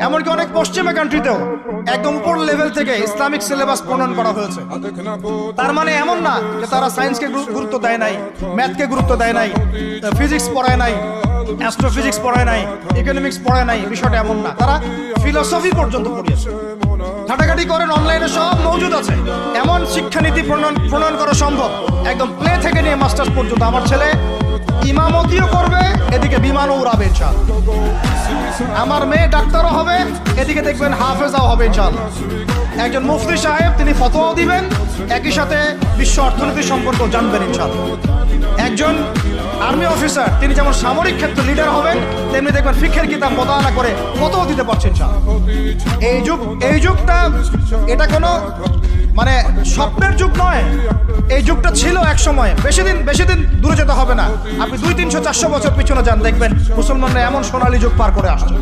এমনকি অনেক পশ্চিমা কান্ট্রিতেও একদম উপর লেভেল থেকে ইসলামিক সিলেবাস প্রণয়ন করা হয়েছে। তার মানে এমন না যে তারা সায়েন্সকে গুরুত্ব দেয় নাই, ম্যাথকে গুরুত্ব দেয় নাই, ফিজিক্স পড়ায় নাই, অ্যাস্ট্রোফিজিক্স পড়ায় নাই, ইকোনমিক্স পড়ায় নাই, বিষয়টা এমন না। তারা ফিলোসফি পর্যন্ত পড়িয়েছে। ঘাটাঘাটি করেন, অনলাইনে সব মজুদ আছে। এমন শিক্ষানীতি প্রণয়ন করা সম্ভব, একদম প্লে থেকে নিয়ে মাস্টার্স পর্যন্ত। আমার ছেলে ইমামতিও করবে, এদিকে বিমানও উড়াবে ইনশাআল্লাহ। আমার মেয়ে ডাক্তারও হবে, এদিকে দেখবেন হাফেজাও হবে ইনশাআল্লাহ। একজন মুফতি সাহেব, তিনি ফতোয়াও দিবেন, একই সাথে বিশ্ব অর্থনীতি সম্পর্কে জানবেন ইনশাআল্লাহ। একজন আর্মি অফিসার, তিনি যেমন সামরিক ক্ষেত্রে লিডার হবেন, তেমনি দেখবেন ফিকহের কিতাব মোতায়েনা করে ফতোয়া দিতে পারছেন ইনশাআল্লাহ। এই যুগটা এটা কোনো মানে স্বপ্নের যুগ নয়, এই যুগটা ছিল এক সময়। বেশি দিন দূরে যেতে হবে না, আপনি 200, 300, 400 বছর পিছনে যান, দেখবেন মুসলমানরা এমন সোনালী যুগ পার করে আসছে।